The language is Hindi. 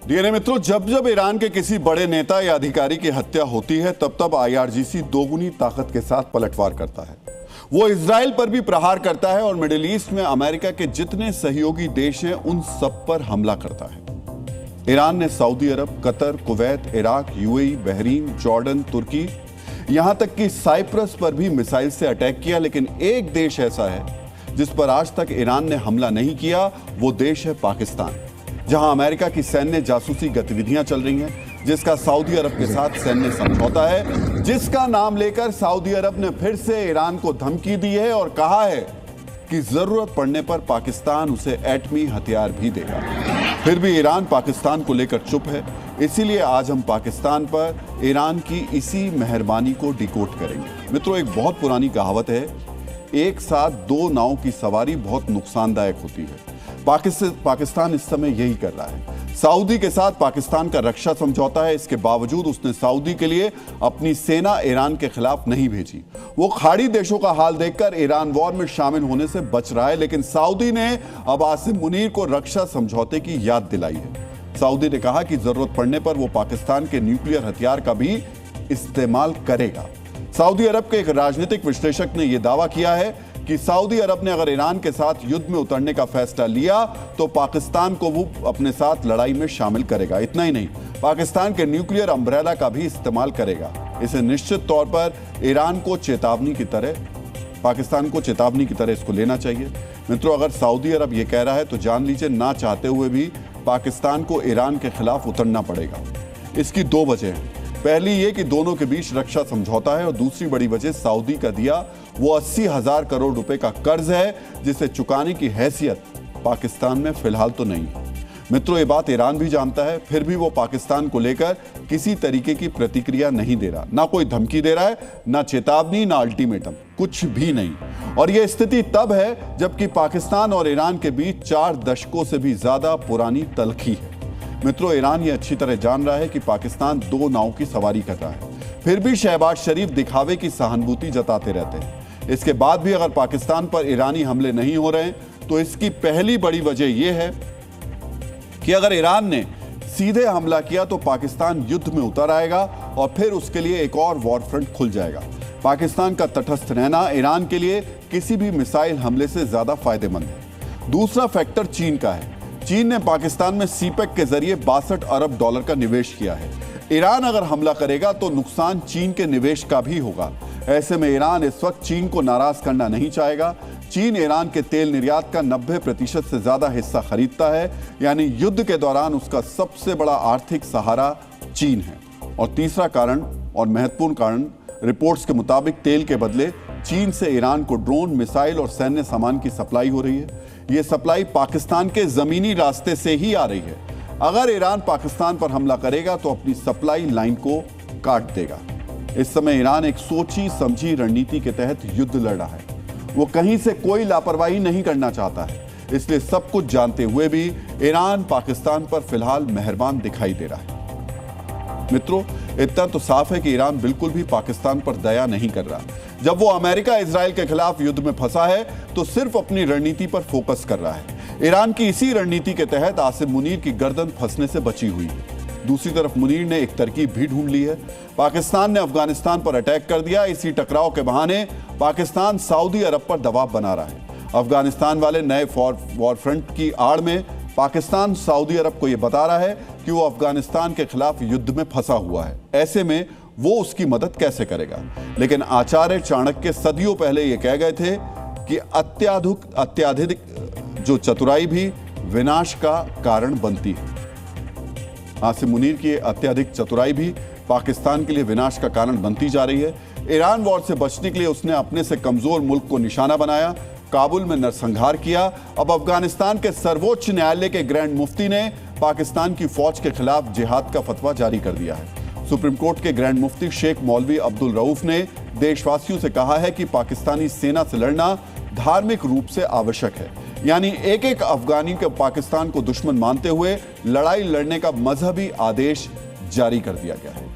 डीएनए मित्रों, जब जब ईरान के किसी बड़े नेता या अधिकारी की हत्या होती है तब तब आईआरजीसी दोगुनी ताकत के साथ पलटवार करता है। वो इजराइल पर भी प्रहार करता है और मिडिल ईस्ट में अमेरिका के जितने सहयोगी देश हैं उन सब पर हमला करता है। ईरान ने सऊदी अरब, Qatar, Kuwait, Iraq, UAE, Bahrain, Jordan, तुर्की, यहां तक कि साइप्रस पर भी मिसाइल से अटैक किया। लेकिन एक देश ऐसा है जिस पर आज तक ईरान ने हमला नहीं किया, वो देश है पाकिस्तान, जहां अमेरिका की सैन्य जासूसी गतिविधियां चल रही हैं, जिसका सऊदी अरब के साथ सैन्य समझौता है, जिसका नाम लेकर सऊदी अरब ने फिर से ईरान को धमकी दी है और कहा है कि जरूरत पड़ने पर पाकिस्तान उसे एटमी हथियार भी देगा। फिर भी ईरान पाकिस्तान को लेकर चुप है। इसीलिए आज हम पाकिस्तान पर ईरान की इसी मेहरबानी को डिकोड करेंगे। मित्रों, एक बहुत पुरानी कहावत है, एक साथ दो नाव की सवारी बहुत नुकसानदायक होती है। पाकिस्तान इस समय यही कर रहा है। सऊदी के साथ पाकिस्तान का रक्षा समझौता है, इसके बावजूद उसने सऊदी के लिए अपनी सेना ईरान के खिलाफ नहीं भेजी। वो खाड़ी देशों का हाल देखकर ईरान वॉर में शामिल होने से बच रहा है, लेकिन सऊदी ने अब आसिम मुनीर को रक्षा समझौते की याद दिलाई है। सऊदी ने कहा कि जरूरत पड़ने पर वो पाकिस्तान के न्यूक्लियर हथियार का भी इस्तेमाल करेगा। सऊदी अरब के एक राजनीतिक विश्लेषक ने यह दावा किया है कि सऊदी अरब ने अगर ईरान के साथ युद्ध में उतरने का फैसला लिया तो पाकिस्तान को वो अपने साथ लड़ाई में शामिल करेगा। इतना ही नहीं, पाकिस्तान के न्यूक्लियर अम्ब्रेला का भी इस्तेमाल करेगा। इसे निश्चित तौर पर ईरान को चेतावनी की तरह, पाकिस्तान को चेतावनी की तरह इसको लेना चाहिए। मित्रों, अगर सऊदी अरब ये कह रहा है तो जान लीजिए, ना चाहते हुए भी पाकिस्तान को ईरान के खिलाफ उतरना पड़ेगा। इसकी दो वजह हैं। पहली ये कि दोनों के बीच रक्षा समझौता है और दूसरी बड़ी वजह सऊदी का दिया वो 80,000 करोड़ रुपए का कर्ज है, जिसे चुकाने की हैसियत पाकिस्तान में फिलहाल तो नहीं है। मित्रों, ये बात ईरान भी जानता है, फिर भी वो पाकिस्तान को लेकर किसी तरीके की प्रतिक्रिया नहीं दे रहा। ना कोई धमकी दे रहा है, ना चेतावनी, ना अल्टीमेटम, कुछ भी नहीं। और यह स्थिति तब है जबकि पाकिस्तान और ईरान के बीच 4 दशकों से भी ज्यादा पुरानी तलखी है। मित्रों, ईरान ये अच्छी तरह जान रहा है कि पाकिस्तान दो नाव की सवारी कर रहा है, फिर भी शहबाज शरीफ दिखावे की सहानुभूति जताते रहते हैं। इसके बाद भी अगर पाकिस्तान पर ईरानी हमले नहीं हो रहे तो इसकी पहली बड़ी वजह यह है कि अगर ईरान ने सीधे हमला किया तो पाकिस्तान युद्ध में उतर आएगा और फिर उसके लिए एक और वॉर फ्रंट खुल जाएगा। पाकिस्तान का तटस्थ रहना ईरान के लिए किसी भी मिसाइल हमले से ज्यादा फायदेमंद है। दूसरा फैक्टर चीन का है। चीन ने पाकिस्तान में सीपेक के जरिए 62 अरब डॉलर का निवेश किया है। ईरान अगर हमला करेगा तो नुकसान चीन के निवेश का भी होगा। ऐसे में ईरान इस वक्त चीन को नाराज करना नहीं चाहेगा। चीन ईरान के तेल निर्यात का 90% से ज्यादा हिस्सा खरीदता है, यानी युद्ध के दौरान उसका सबसे बड़ा आर्थिक सहारा चीन है। और तीसरा कारण और महत्वपूर्ण कारण, रिपोर्ट्स के मुताबिक तेल के बदले चीन से ईरान को ड्रोन, मिसाइल और सैन्य सामान की सप्लाई हो रही है। यह सप्लाई पाकिस्तान के जमीनी रास्ते से ही आ रही है। अगर ईरान पाकिस्तान पर हमला करेगा तो अपनी सप्लाई लाइन को काट देगा। इस समय ईरान एक सोची समझी रणनीति के तहत युद्ध लड़ रहा है। वो कहीं से कोई लापरवाही नहीं करना चाहता है, इसलिए सब कुछ जानते हुए भी ईरान पाकिस्तान पर फिलहाल मेहरबान दिखाई दे रहा है। मित्रों, इतना तो साफ है कि ईरान बिल्कुल भी पाकिस्तान पर दया नहीं कर रहा। जब वो अमेरिका इजराइल के खिलाफ युद्ध में फंसा है तो सिर्फ अपनी रणनीति पर फोकस कर रहा है। ईरान की इसी रणनीति के तहत आसिम मुनीर की गर्दन फंसने से बची हुई है। दूसरी तरफ मुनीर ने एक तरकीब भी ढूंढ ली है। पाकिस्तान ने अफगानिस्तान पर अटैक कर दिया। इसी टकराव के बहाने पाकिस्तान सऊदी अरब पर दबाव बना रहा है। अफगानिस्तान वाले नए वॉर फ्रंट की आड़ में पाकिस्तान सऊदी अरब को यह बता रहा है कि वो अफगानिस्तान के खिलाफ युद्ध में फंसा हुआ है। ऐसे में वो उसकी मदद कैसे करेगा? लेकिन आचार्य चाणक्य सदियों पहले ये कह गए थे कि अत्याधिक जो चतुराई भी विनाश का कारण बनती है। आसिम मुनीर की अत्यधिक चतुराई भी पाकिस्तान के लिए विनाश का कारण बनती जा रही है। ईरान वॉर से बचने के लिए उसने अपने से कमजोर मुल्क को निशाना बनाया, काबुल में नरसंहार किया। अब अफगानिस्तान के सर्वोच्च न्यायालय के ग्रैंड मुफ्ती ने पाकिस्तान की फौज के खिलाफ जिहाद का फतवा जारी कर दिया है। सुप्रीम कोर्ट के ग्रैंड मुफ्ती शेख मौलवी अब्दुल रऊफ ने देशवासियों से कहा है कि पाकिस्तानी सेना से लड़ना धार्मिक रूप से आवश्यक है, यानी एक एक अफगानी को पाकिस्तान को दुश्मन मानते हुए लड़ाई लड़ने का मजहबी आदेश जारी कर दिया गया है।